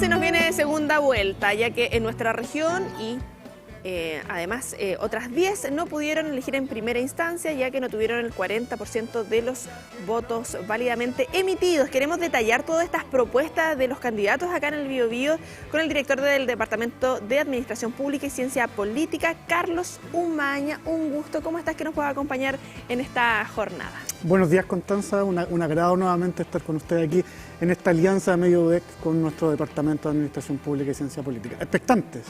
se nos viene segunda vuelta, ya que en nuestra región y además otras 10 no pudieron elegir en primera instancia, ya que no tuvieron el 40% de los votos válidamente emitidos. Queremos detallar todas estas propuestas de los candidatos acá en el Biobío con el director del Departamento de Administración Pública y Ciencia Política, Carlos Umaña. Un gusto. ¿Cómo estás? Que nos pueda acompañar en esta jornada. Buenos días, Constanza. Un agrado nuevamente estar con usted aquí en esta alianza de Mediobec con nuestro Departamento de Administración Pública y Ciencia Política. Expectantes.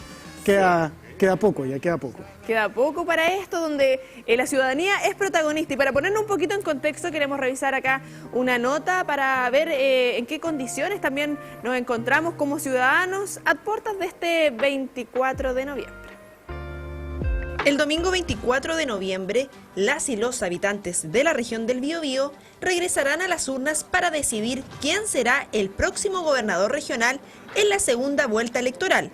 Queda poco, ya queda poco. Queda poco para esto, donde la ciudadanía es protagonista. Y para ponernos un poquito en contexto, queremos revisar acá una nota para ver en qué condiciones también nos encontramos como ciudadanos a puertas de este 24 de noviembre. El domingo 24 de noviembre, las y los habitantes de la región del Biobío regresarán a las urnas para decidir quién será el próximo gobernador regional en la segunda vuelta electoral.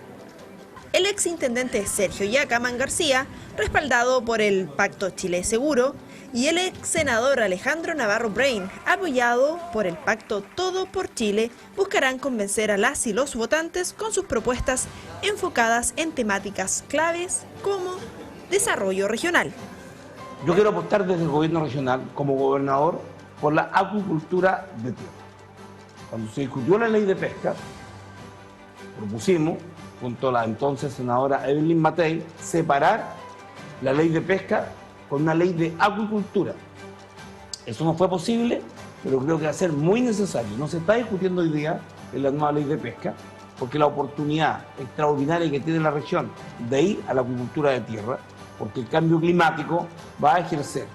El exintendente Sergio Yacaman García, respaldado por el Pacto Chile Seguro, y el ex senador Alejandro Navarro Brain, apoyado por el Pacto Todo por Chile, buscarán convencer a las y los votantes con sus propuestas enfocadas en temáticas claves como desarrollo regional. Yo quiero apostar desde el gobierno regional, como gobernador, por la acuicultura de tierra. Cuando se discutió la ley de pesca, propusimos, junto a la entonces senadora Evelyn Matei, separar la ley de pesca con una ley de acuicultura. Eso no fue posible, pero creo que va a ser muy necesario. No se está discutiendo hoy día en la nueva ley de pesca, porque la oportunidad extraordinaria que tiene la región de ir a la acuicultura de tierra, porque el cambio climático va a ejercer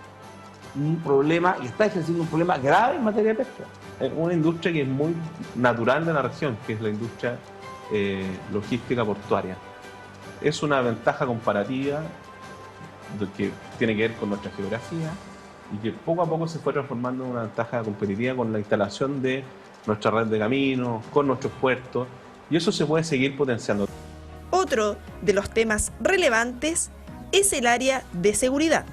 un problema, y está ejerciendo un problema grave en materia de pesca. Es una industria que es muy natural de la región, que es la industria logística portuaria. Es una ventaja comparativa que tiene que ver con nuestra geografía y que poco a poco se fue transformando en una ventaja competitiva con la instalación de nuestra red de caminos, con nuestros puertos, y eso se puede seguir potenciando. Otro de los temas relevantes es el área de seguridad.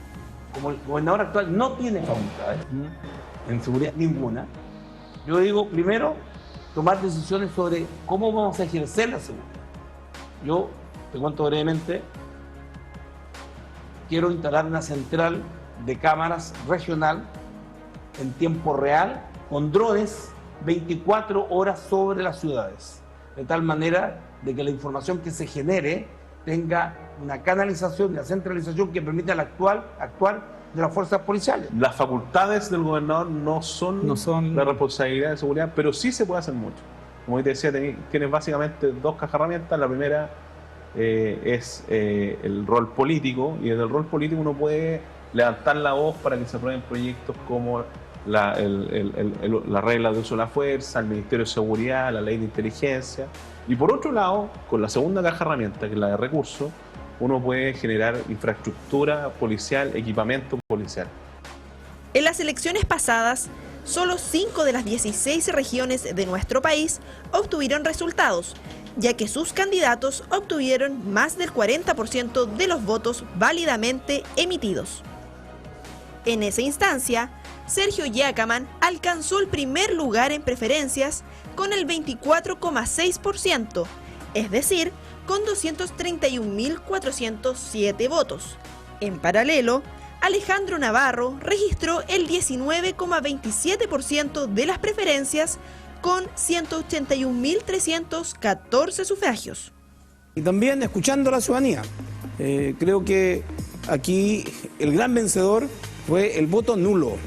Como el gobernador actual no tiene facultades en seguridad ninguna, yo digo, primero, tomar decisiones sobre cómo vamos a ejercer la seguridad. Yo, te cuento brevemente, quiero instalar una central de cámaras regional en tiempo real con drones 24 horas sobre las ciudades, de tal manera de que la información que se genere tenga una canalización, una centralización que permita actuar de las fuerzas policiales. Las facultades del gobernador no son la responsabilidad de seguridad, pero sí se puede hacer mucho. Como te decía, tienes básicamente dos cajas de herramientas. La primera es el rol político, y desde el rol político uno puede levantar la voz para que se aprueben proyectos como la regla de uso de la fuerza, el Ministerio de Seguridad, la ley de inteligencia. Y por otro lado, con la segunda caja de herramientas, que es la de recursos, uno puede generar infraestructura policial, equipamiento policial. En las elecciones pasadas, solo 5 de las 16 regiones de nuestro país obtuvieron resultados, ya que sus candidatos obtuvieron más del 40% de los votos válidamente emitidos. En esa instancia, Sergio Yacaman alcanzó el primer lugar en preferencias con el 24,6%, es decir, con 231.407 votos. En paralelo, Alejandro Navarro registró el 19,27% de las preferencias con 181.314 sufragios. Y también escuchando a la ciudadanía. Creo que aquí el gran vencedor fue el voto nulo.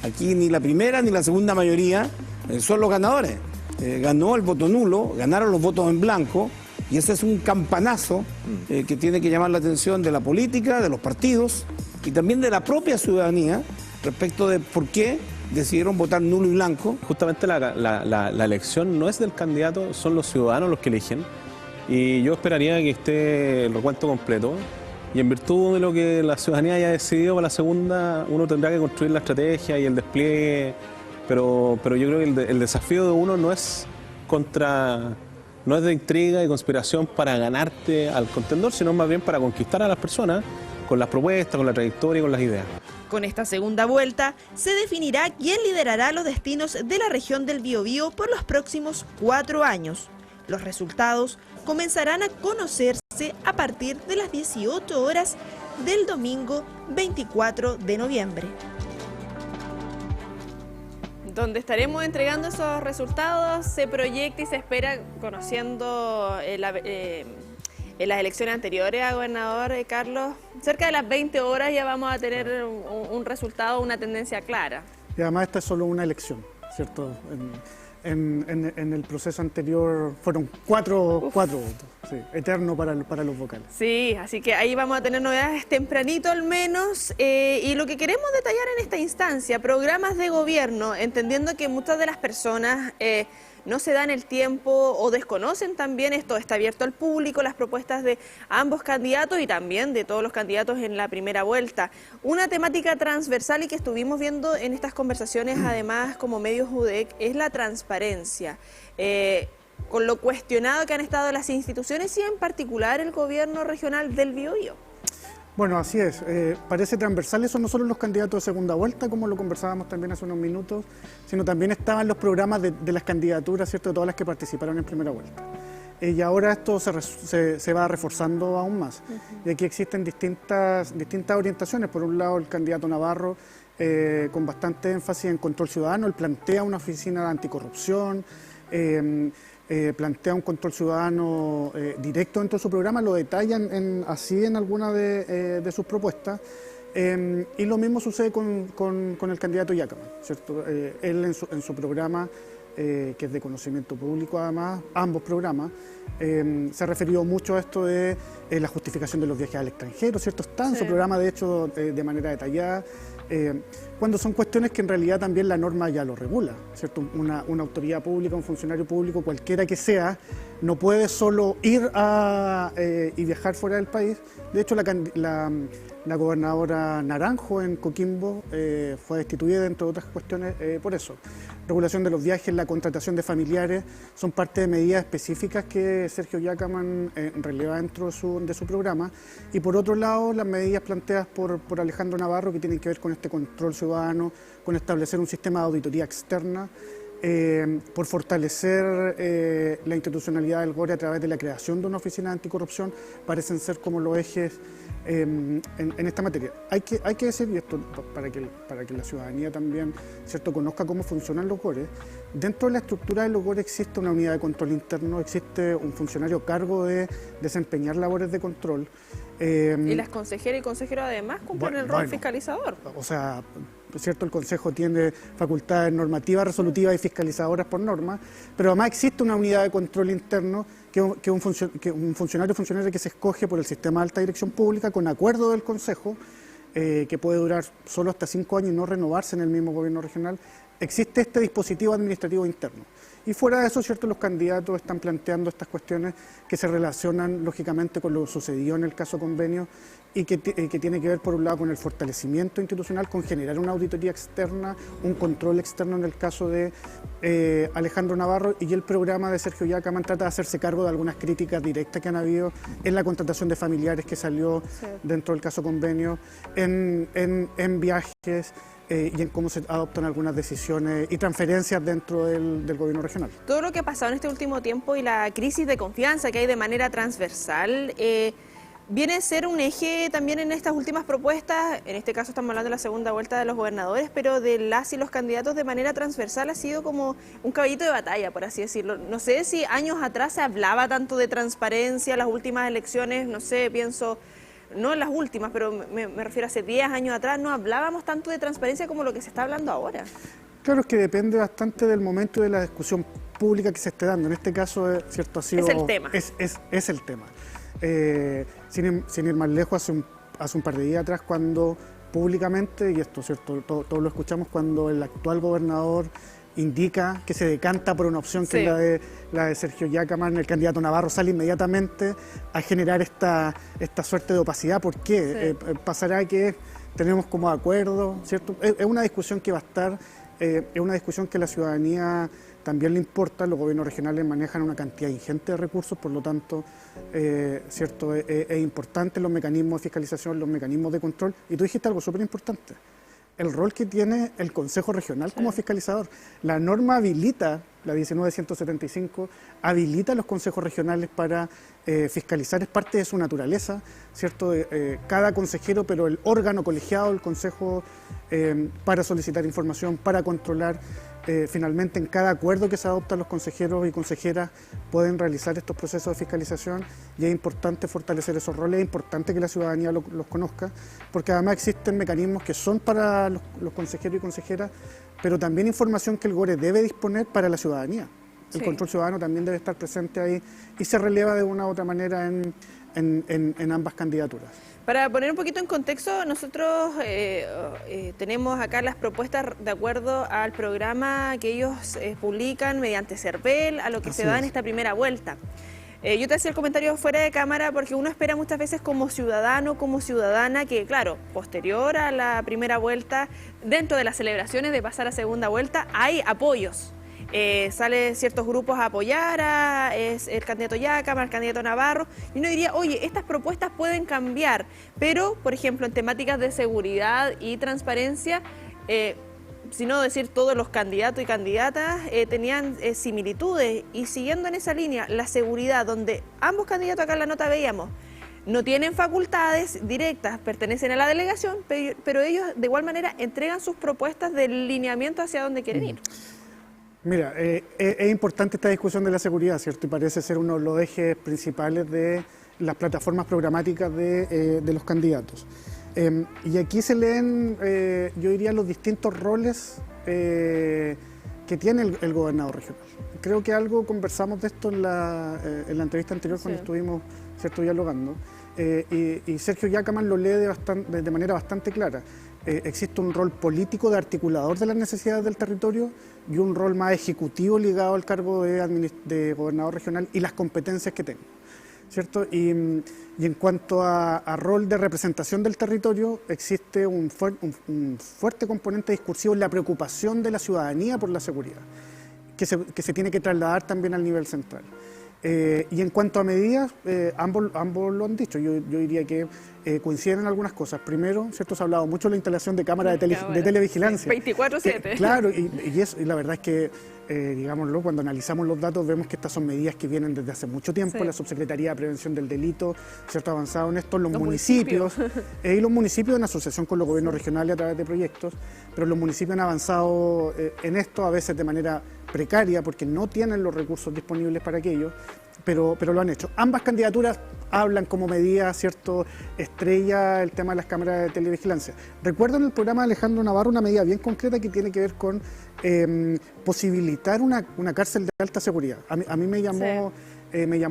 Aquí ni la primera ni la segunda mayoría son los ganadores. Ganó el voto nulo, ganaron los votos en blanco, y ese es un campanazo que tiene que llamar la atención de la política, de los partidos y también de la propia ciudadanía respecto de por qué decidieron votar nulo y blanco. Justamente la elección no es del candidato, son los ciudadanos los que eligen, y yo esperaría que esté el recuento completo, y en virtud de lo que la ciudadanía haya decidido para la segunda, uno tendrá que construir la estrategia y el despliegue, pero yo creo que el desafío de uno no es de intriga y conspiración para ganarte al contendor, sino más bien para conquistar a las personas con las propuestas, con la trayectoria y con las ideas. Con esta segunda vuelta se definirá quién liderará los destinos de la región del Biobío por los próximos 4 años. Los resultados comenzarán a conocerse a partir de las 18 horas del domingo 24 de noviembre. Donde estaremos entregando esos resultados, se proyecta y se espera, conociendo en las elecciones anteriores a gobernador, Carlos, cerca de las 20 horas ya vamos a tener un resultado, una tendencia clara. Y además esta es solo una elección, ¿cierto? En el proceso anterior fueron cuatro votos, sí, eterno para los vocales. Sí, así que ahí vamos a tener novedades tempranito al menos. Y lo que queremos detallar en esta instancia, programas de gobierno, entendiendo que muchas de las personas no se dan el tiempo o desconocen también, esto está abierto al público, las propuestas de ambos candidatos y también de todos los candidatos en la primera vuelta. Una temática transversal y que estuvimos viendo en estas conversaciones, además como medios UDEC, es la transparencia. Con lo cuestionado que han estado las instituciones y en particular el gobierno regional del Biobío. Bueno, así es. Parece transversal eso no solo en los candidatos de segunda vuelta, como lo conversábamos también hace unos minutos, sino también estaban los programas de las candidaturas, ¿cierto?, de todas las que participaron en primera vuelta. Y ahora esto se va reforzando aún más. Y aquí existen distintas orientaciones. Por un lado, el candidato Navarro, con bastante énfasis en control ciudadano, él plantea una oficina de anticorrupción, plantea un control ciudadano directo dentro de su programa, lo detallan así en alguna de sus propuestas, y lo mismo sucede con el candidato Yacaman, ¿cierto? Él en su programa, que es de conocimiento público además, ambos programas, se ha referido mucho a esto de la justificación de los viajes al extranjero, ¿cierto? Está en su programa, de hecho, de manera detallada, cuando son cuestiones que en realidad también la norma ya lo regula, ¿cierto? Una autoridad pública, un funcionario público, cualquiera que sea, no puede solo ir y viajar fuera del país. De hecho, la gobernadora Naranjo en Coquimbo fue destituida, entre otras cuestiones, por eso. Regulación de los viajes, la contratación de familiares, son parte de medidas específicas que Sergio Yacaman releva dentro de su programa. Y por otro lado, las medidas planteadas por Alejandro Navarro, que tienen que ver con este control ciudadano, con establecer un sistema de auditoría externa, por fortalecer la institucionalidad del GORE a través de la creación de una oficina de anticorrupción, parecen ser como los ejes en esta materia. Hay que decir, y esto para que la ciudadanía también, ¿cierto?, conozca cómo funcionan los GORE. Dentro de la estructura de los GORE existe una unidad de control interno, existe un funcionario a cargo de desempeñar labores de control. Y las consejeras y consejeros además cumplen el rol fiscalizador. O sea, ¿cierto? El Consejo tiene facultades normativas, resolutivas y fiscalizadoras por norma, pero además existe una unidad de control interno que un funcionario que se escoge por el sistema de alta dirección pública con acuerdo del Consejo, que puede durar solo hasta 5 años y no renovarse en el mismo gobierno regional. Existe este dispositivo administrativo interno. Y fuera de eso, ¿cierto?, los candidatos están planteando estas cuestiones que se relacionan lógicamente con lo sucedido en el caso Convenio y que tiene que ver por un lado con el fortalecimiento institucional, con generar una auditoría externa, un control externo en el caso de Alejandro Navarro, y el programa de Sergio Yacaman trata de hacerse cargo de algunas críticas directas que han habido en la contratación de familiares que salió dentro del caso Convenio, en viajes, y en cómo se adoptan algunas decisiones y transferencias dentro del gobierno regional. Todo lo que ha pasado en este último tiempo y la crisis de confianza que hay de manera transversal, viene a ser un eje también en estas últimas propuestas. En este caso estamos hablando de la segunda vuelta de los gobernadores, pero de las y los candidatos de manera transversal ha sido como un caballito de batalla, por así decirlo. No sé si años atrás se hablaba tanto de transparencia, las últimas elecciones, no sé, pienso... No en las últimas, pero me refiero a hace 10 años atrás, no hablábamos tanto de transparencia como lo que se está hablando ahora. Claro, es que depende bastante del momento y de la discusión pública que se esté dando. En este caso, ¿cierto?, ha sido... Es el tema. Es el tema. Sin ir más lejos, hace un par de días atrás, cuando públicamente, y esto, ¿cierto?, todos lo escuchamos, cuando el actual gobernador indica que se decanta por una opción que es la de Sergio Yacaman, el candidato Navarro sale inmediatamente a generar esta suerte de opacidad. ¿Por qué? Pasará que tenemos como acuerdo, ¿cierto? Es una discusión que va a estar, es una discusión que a la ciudadanía también le importa. Los gobiernos regionales manejan una cantidad ingente de recursos, por lo tanto, ¿cierto? Es importante los mecanismos de fiscalización, los mecanismos de control, y tú dijiste algo súper importante. El rol que tiene el Consejo Regional como fiscalizador. La norma habilita la 19.175, habilita a los consejos regionales para fiscalizar, es parte de su naturaleza, ¿cierto? Cada consejero, pero el órgano colegiado, el consejo, para solicitar información, para controlar. Finalmente, en cada acuerdo que se adopta, los consejeros y consejeras pueden realizar estos procesos de fiscalización y es importante fortalecer esos roles, es importante que la ciudadanía los conozca, porque además existen mecanismos que son para los consejeros y consejeras, pero también información que el GORE debe disponer para la ciudadanía. El control ciudadano también debe estar presente ahí y se releva de una u otra manera en ambas candidaturas. Para poner un poquito en contexto, nosotros tenemos acá las propuestas de acuerdo al programa que ellos publican mediante CERVEL, a lo que se da en esta primera vuelta. Yo te hacía el comentario fuera de cámara porque uno espera muchas veces como ciudadano, como ciudadana, que claro, posterior a la primera vuelta, dentro de las celebraciones de pasar a segunda vuelta, hay apoyos. Salen ciertos grupos a apoyar a el candidato Jácama, el candidato Navarro, y uno diría, oye, estas propuestas pueden cambiar, pero, por ejemplo, en temáticas de seguridad y transparencia, si no decir todos los candidatos y candidatas tenían similitudes, y siguiendo en esa línea, la seguridad, donde ambos candidatos acá en la nota veíamos, no tienen facultades directas, pertenecen a la delegación, pero ellos de igual manera entregan sus propuestas de lineamiento hacia dónde quieren ir. Mira, es importante esta discusión de la seguridad, ¿cierto? Y parece ser uno de los ejes principales de las plataformas programáticas de los candidatos. Y aquí se leen, yo diría, los distintos roles que tiene el gobernador regional. Creo que algo conversamos de esto en la entrevista anterior cuando estuvimos, ¿cierto?, dialogando. Y Sergio Jácama lo lee de manera bastante clara. Existe un rol político de articulador de las necesidades del territorio y un rol más ejecutivo ligado al cargo de gobernador regional y las competencias que tengo, ¿cierto? Y en cuanto a rol de representación del territorio, existe un fuerte componente discursivo en la preocupación de la ciudadanía por la seguridad, que se tiene que trasladar también al nivel central. Y en cuanto a medidas, ambos lo han dicho, yo diría que coinciden en algunas cosas. Primero, ¿cierto? Se ha hablado mucho de la instalación de cámaras de televigilancia. 24/7. Claro, y la verdad es que, digámoslo, cuando analizamos los datos vemos que estas son medidas que vienen desde hace mucho tiempo. La Subsecretaría de Prevención del Delito, ¿cierto?, ha avanzado en esto, los municipios y los municipios en asociación con los gobiernos regionales a través de proyectos, pero los municipios han avanzado en esto, a veces de manera precaria porque no tienen los recursos disponibles para aquello, pero lo han hecho. Ambas candidaturas hablan como medida, ¿cierto?, estrella el tema de las cámaras de televigilancia. Recuerdo en el programa de Alejandro Navarro una medida bien concreta que tiene que ver con posibilitar una cárcel de alta seguridad. A mí me llamó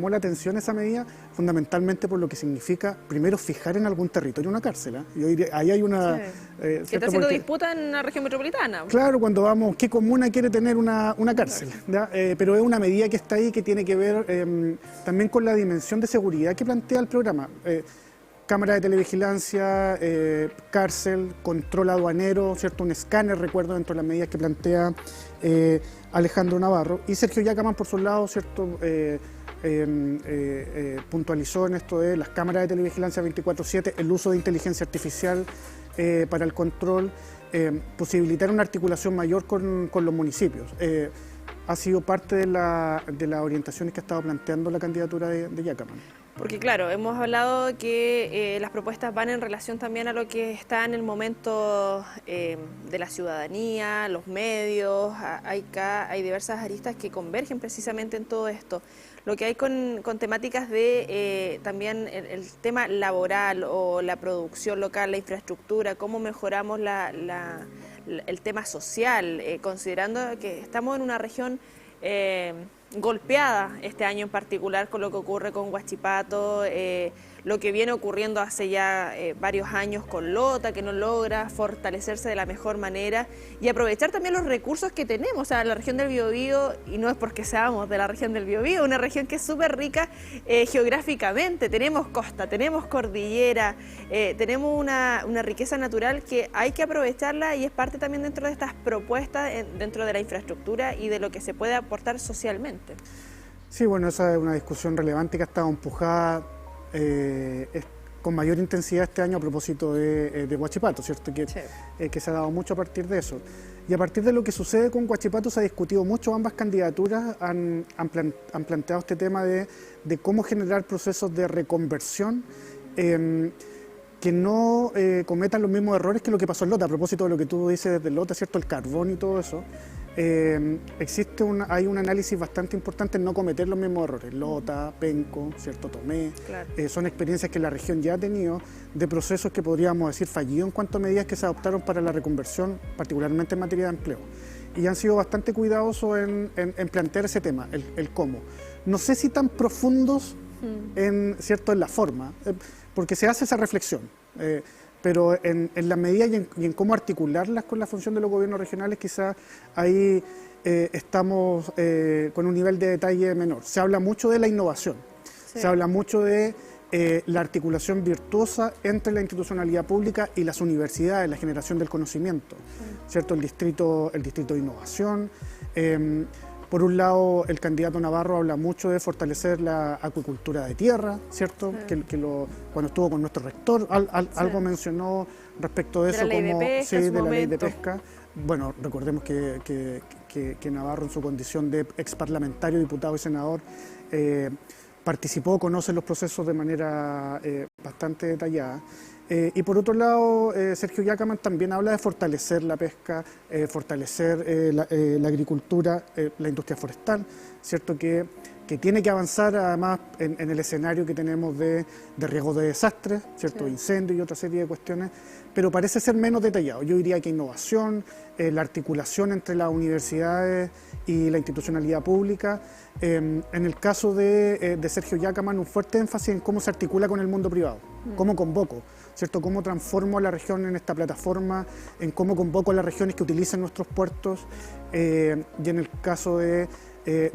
la atención esa medida, fundamentalmente por lo que significa, primero, fijar en algún territorio una cárcel. Yo diría, ahí hay una... que está haciendo disputa en la región metropolitana. Claro, cuando vamos, ¿qué comuna quiere tener una cárcel? Pero es una medida que está ahí que tiene que ver también con la dimensión de seguridad que plantea el programa. Cámara de televigilancia, cárcel, control aduanero, ¿cierto?, un escáner, recuerdo, dentro de las medidas que plantea Alejandro Navarro. Y Sergio Jácama, por su lado, ¿cierto?, puntualizó en esto de las cámaras de televigilancia 24/7, el uso de inteligencia artificial para el control, posibilitar una articulación mayor con los municipios. Ha sido parte de las orientaciones que ha estado planteando la candidatura de Jácama. Porque claro, hemos hablado que las propuestas van en relación también a lo que está en el momento de la ciudadanía, los medios, hay diversas aristas que convergen precisamente en todo esto. Lo que hay con temáticas de también el tema laboral o la producción local, la infraestructura, cómo mejoramos el tema social, considerando que estamos en una región golpeada este año en particular con lo que ocurre con Huachipato, lo que viene ocurriendo hace ya varios años con Lota, que no logra fortalecerse de la mejor manera y aprovechar también los recursos que tenemos. O sea, la región del Biobío, y no es porque seamos de la región del Biobío, una región que es súper rica geográficamente, tenemos costa, tenemos cordillera, tenemos una riqueza natural que hay que aprovecharla y es parte también dentro de estas propuestas, dentro de la infraestructura y de lo que se puede aportar socialmente. Sí, bueno, esa es una discusión relevante que ha estado empujada con mayor intensidad este año a propósito de Huachipato, ¿cierto? Que se ha dado mucho a partir de eso. Y a partir de lo que sucede con Huachipato se ha discutido mucho, ambas candidaturas han planteado este tema de cómo generar procesos de reconversión que no cometan los mismos errores que lo que pasó en Lota. A propósito de lo que tú dices desde Lota, ¿cierto? El carbón y todo eso. Hay un análisis bastante importante en no cometer los mismos errores. Lota, Penco, ¿cierto? Tomé. Claro. Son experiencias que la región ya ha tenido de procesos que podríamos decir fallidos en cuanto a medidas que se adoptaron para la reconversión, particularmente en materia de empleo. Y han sido bastante cuidadosos en plantear ese tema, el cómo. No sé si tan profundos ¿cierto? En la forma, porque se hace esa reflexión. Pero en la medida y en cómo articularlas con la función de los gobiernos regionales, quizás ahí estamos con un nivel de detalle menor. Se habla mucho de la innovación, se habla mucho de la articulación virtuosa entre la institucionalidad pública y las universidades, la generación del conocimiento, ¿cierto? El distrito de innovación. Por un lado, el candidato Navarro habla mucho de fortalecer la acuicultura de tierra, ¿cierto? Cuando estuvo con nuestro rector, algo mencionó respecto de eso, de la ley de pesca. Bueno, recordemos que Navarro, en su condición de ex parlamentario, diputado y senador, participó, conoce los procesos de manera bastante detallada. Y por otro lado, Sergio Yacaman también habla de fortalecer la pesca, fortalecer la agricultura, la industria forestal, ¿cierto? Que tiene que avanzar además en el escenario que tenemos de riesgo de desastres, ¿cierto? Incendios y otra serie de cuestiones, pero parece ser menos detallado. Yo diría que innovación, la articulación entre las universidades y la institucionalidad pública. En el caso de Sergio Yacaman, un fuerte énfasis en cómo se articula con el mundo privado, cómo convoco, ¿cierto? Cómo transformo a la región en esta plataforma, en cómo convoco a las regiones que utilizan nuestros puertos, y en el caso de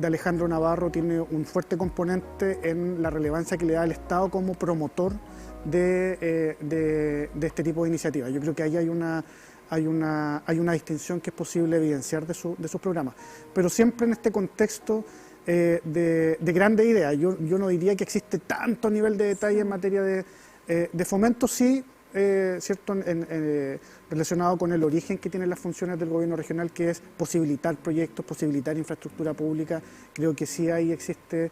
Alejandro Navarro tiene un fuerte componente en la relevancia que le da el Estado como promotor de este tipo de iniciativas. Yo creo que ahí hay una distinción que es posible evidenciar de sus programas, pero siempre en este contexto de grandes ideas. Yo no diría que existe tanto nivel de detalle en materia de fomento, sí, ¿cierto? Relacionado con el origen que tienen las funciones del gobierno regional, que es posibilitar proyectos, posibilitar infraestructura pública. Creo que sí ahí existe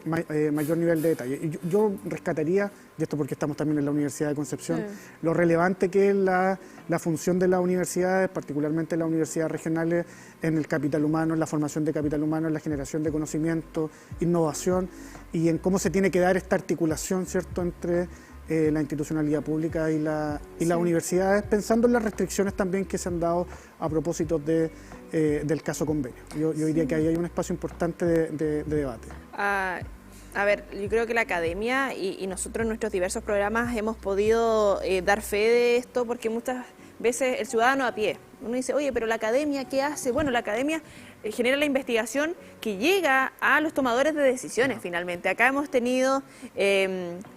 mayor nivel de detalle. Y yo rescataría, y esto porque estamos también en la Universidad de Concepción, lo relevante que es la función de las universidades, particularmente las universidades regionales, en el capital humano, en la formación de capital humano, en la generación de conocimiento, innovación, y en cómo se tiene que dar esta articulación, ¿cierto?, entre la institucionalidad pública y las universidades, pensando en las restricciones también que se han dado a propósito del caso convenio. Yo diría que ahí hay un espacio importante de debate. A ver, yo creo que la academia y nosotros en nuestros diversos programas hemos podido dar fe de esto, porque muchas veces el ciudadano a pie, uno dice, oye, pero la academia, ¿qué hace? Bueno, la academia genera la investigación que llega a los tomadores de decisiones finalmente. Acá hemos tenido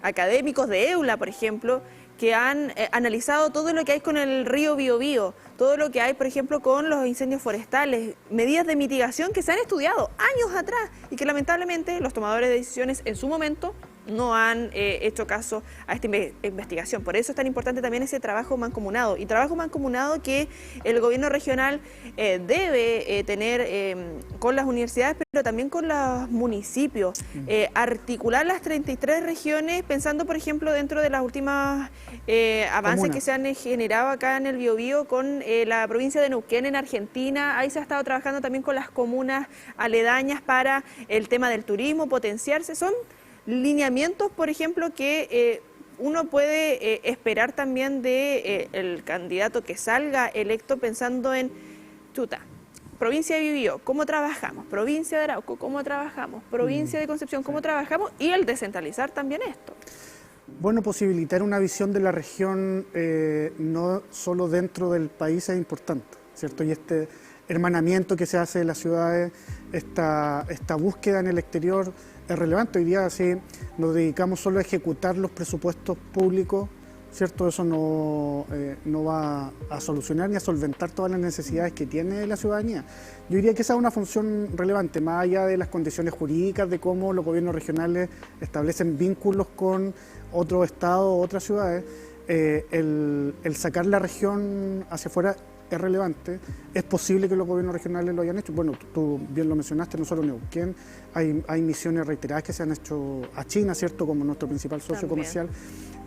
académicos de EULA, por ejemplo, que han analizado todo lo que hay con el río Biobío, todo lo que hay, por ejemplo, con los incendios forestales, medidas de mitigación que se han estudiado años atrás y que lamentablemente los tomadores de decisiones en su momento no han hecho caso a esta investigación. Por eso es tan importante también ese trabajo mancomunado, y trabajo mancomunado que el gobierno regional debe tener con las universidades, pero también con los municipios, articular las 33 regiones, pensando, por ejemplo, dentro de las últimas avances que se han generado acá en el Biobío con la provincia de Neuquén en Argentina. Ahí se ha estado trabajando también con las comunas aledañas para el tema del turismo, potenciarse. Son lineamientos, por ejemplo, que uno puede esperar también de el candidato que salga electo, pensando en provincia de Biobío, ¿cómo trabajamos? Provincia de Arauco, ¿cómo trabajamos? Provincia de Concepción, ¿cómo trabajamos? Y el descentralizar también esto. Bueno, posibilitar una visión de la región no solo dentro del país es importante, ¿cierto? Y este hermanamiento que se hace de las ciudades, esta búsqueda en el exterior es relevante. Hoy día, si nos dedicamos solo a ejecutar los presupuestos públicos, ¿cierto? Eso no va a solucionar ni a solventar todas las necesidades que tiene la ciudadanía. Yo diría que esa es una función relevante, más allá de las condiciones jurídicas, de cómo los gobiernos regionales establecen vínculos con otros estados o otras ciudades. El sacar la región hacia afuera es relevante. Es posible que los gobiernos regionales lo hayan hecho. Bueno, tú bien lo mencionaste, no solo Neuquén, hay misiones reiteradas que se han hecho a China, ¿cierto?, como nuestro principal socio También. comercial,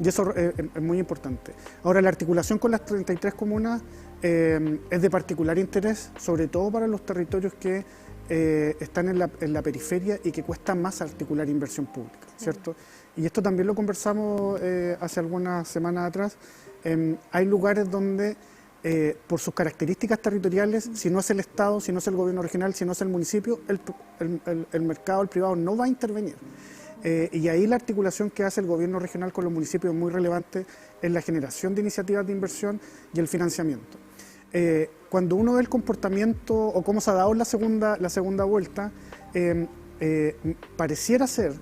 y eso es muy importante. Ahora, la articulación con las 33 comunas es de particular interés, sobre todo para los territorios que están en la periferia y que cuesta más articular inversión pública, ¿cierto? Y esto también lo conversamos hace algunas semanas atrás. Hay lugares donde, por sus características territoriales, si no es el Estado, si no es el gobierno regional, si no es el municipio, el mercado, el privado no va a intervenir. Y ahí la articulación que hace el gobierno regional con los municipios es muy relevante en la generación de iniciativas de inversión y el financiamiento. Cuando uno ve el comportamiento o cómo se ha dado la segunda vuelta, pareciera ser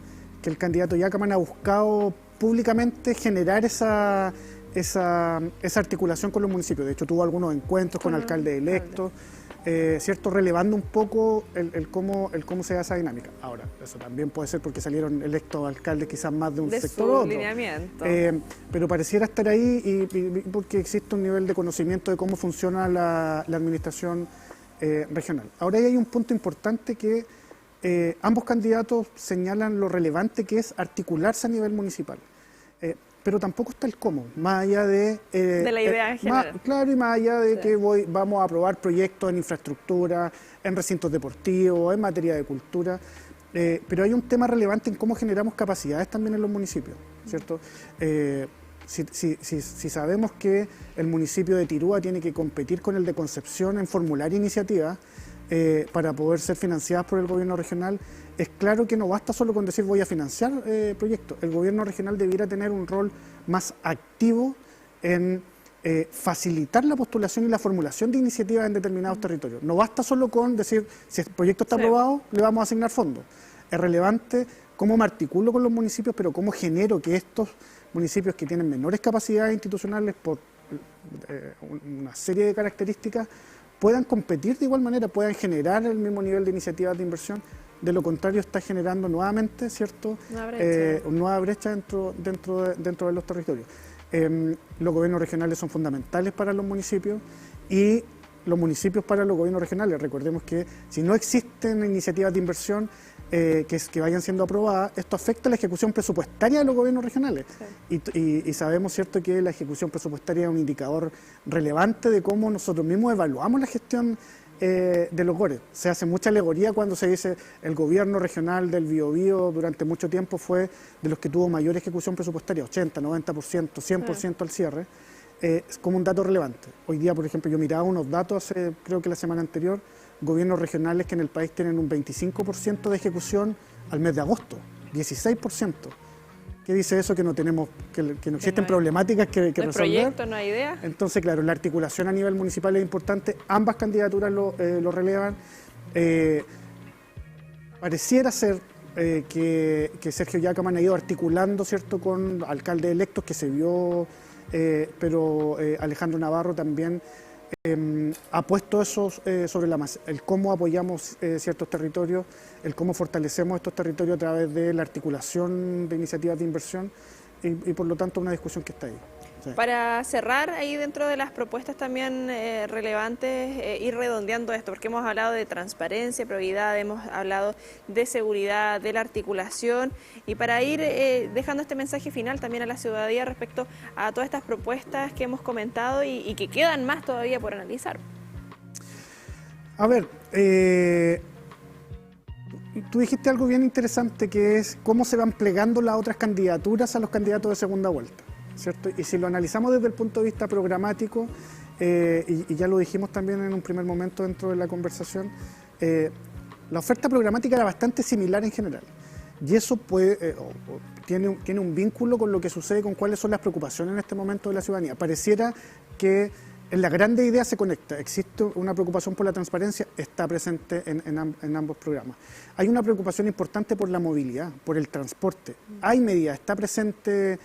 que el candidato Yacaman ha buscado públicamente generar esa articulación con los municipios. De hecho, tuvo algunos encuentros con alcaldes electos, ¿cierto?, relevando un poco el cómo se da esa dinámica. Ahora, eso también puede ser porque salieron electos alcaldes quizás más de un sector u otro. Lineamiento. Pero pareciera estar ahí y porque existe un nivel de conocimiento de cómo funciona la administración regional. Ahora ahí hay un punto importante que ambos candidatos señalan lo relevante que es articularse a nivel municipal. Pero tampoco está el cómo, más allá de la idea en general. Claro, y más allá de que vamos a aprobar proyectos en infraestructura, en recintos deportivos, en materia de cultura, pero hay un tema relevante en cómo generamos capacidades también en los municipios, ¿cierto? Si sabemos que el municipio de Tirúa tiene que competir con el de Concepción en formular iniciativas para poder ser financiadas por el gobierno regional, es claro que no basta solo con decir voy a financiar proyectos. El gobierno regional debiera tener un rol más activo en facilitar la postulación y la formulación de iniciativas en determinados territorios. No basta solo con decir si el proyecto está aprobado, le vamos a asignar fondos. Es relevante cómo me articulo con los municipios, pero cómo genero que estos municipios que tienen menores capacidades institucionales por una serie de características puedan competir de igual manera, puedan generar el mismo nivel de iniciativas de inversión. De lo contrario, está generando nuevamente, ¿cierto?, una nueva brecha dentro de los territorios. Los gobiernos regionales son fundamentales para los municipios y los municipios para los gobiernos regionales. Recordemos que si no existen iniciativas de inversión que vayan siendo aprobadas, esto afecta a la ejecución presupuestaria de los gobiernos regionales. Sí. Y sabemos, ¿cierto?, que la ejecución presupuestaria es un indicador relevante de cómo nosotros mismos evaluamos la gestión de los GORES. Se hace mucha alegoría cuando se dice el gobierno regional del Biobío durante mucho tiempo fue de los que tuvo mayor ejecución presupuestaria, 80, 90%, 100% al cierre, como un dato relevante. Hoy día, por ejemplo, yo miraba unos datos, creo que la semana anterior, gobiernos regionales que en el país tienen un 25% de ejecución al mes de agosto, 16%. ¿Qué dice eso? Que no tenemos, que no existen problemáticas que resolver. Proyecto, no hay idea. Entonces, claro, la articulación a nivel municipal es importante, ambas candidaturas lo relevan. Pareciera ser que Sergio Yacaman ha ido articulando, ¿cierto?, con alcaldes electos que se vio, pero Alejandro Navarro también ha puesto eso sobre la mesa, el cómo apoyamos ciertos territorios, el cómo fortalecemos estos territorios a través de la articulación de iniciativas de inversión y por lo tanto una discusión que está ahí. Sí. Para cerrar, ahí dentro de las propuestas también relevantes, ir redondeando esto, porque hemos hablado de transparencia, probidad, hemos hablado de seguridad, de la articulación, y para ir dejando este mensaje final también a la ciudadanía respecto a todas estas propuestas que hemos comentado y que quedan más todavía por analizar. A ver, tú dijiste algo bien interesante, que es cómo se van plegando las otras candidaturas a los candidatos de segunda vuelta, ¿cierto? Y si lo analizamos desde el punto de vista programático, y ya lo dijimos también en un primer momento dentro de la conversación, la oferta programática era bastante similar en general. Y eso tiene un vínculo con lo que sucede, con cuáles son las preocupaciones en este momento de la ciudadanía. Pareciera que en la grande idea se conecta. Existe una preocupación por la transparencia, está presente en ambos programas. Hay una preocupación importante por la movilidad, por el transporte. Hay medidas, está presente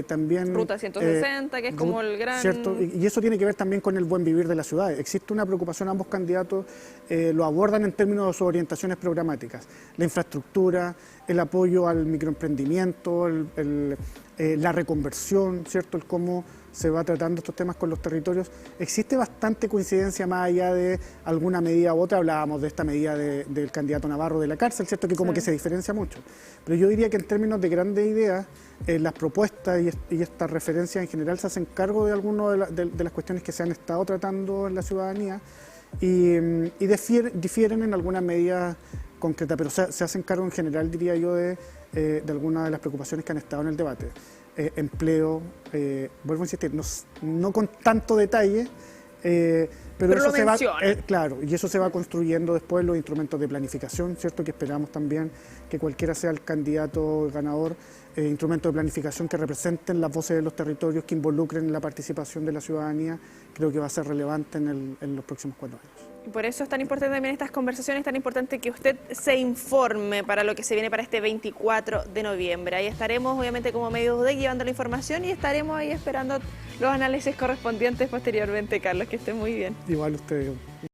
también... Ruta 160, que es como el gran... ¿Cierto? Y eso tiene que ver también con el buen vivir de la ciudad. Existe una preocupación, ambos candidatos lo abordan en términos de sus orientaciones programáticas. La infraestructura, el apoyo al microemprendimiento, la reconversión, ¿cierto? El cómo se va tratando estos temas con los territorios. Existe bastante coincidencia más allá de alguna medida u otra. Hablábamos de esta medida del candidato Navarro de la cárcel, ¿cierto? Que como que se diferencia mucho. Pero yo diría que en términos de grandes ideas, las propuestas y estas referencias en general se hacen cargo de algunas de las cuestiones que se han estado tratando en la ciudadanía y difieren en algunas medidas concretas, pero se hacen cargo en general, diría yo, de algunas de las preocupaciones que han estado en el debate. Empleo, vuelvo a insistir, no con tanto detalle, pero eso se va, claro, y eso se va construyendo después los instrumentos de planificación, ¿cierto? Que esperamos también que cualquiera sea el candidato ganador, instrumentos de planificación que representen las voces de los territorios, que involucren la participación de la ciudadanía, creo que va a ser relevante en los próximos 4 años. Por eso es tan importante también estas conversaciones, tan importante que usted se informe para lo que se viene para este 24 de noviembre. Ahí estaremos, obviamente, como medios de llevando la información y estaremos ahí esperando los análisis correspondientes posteriormente, Carlos, que esté muy bien. Igual usted.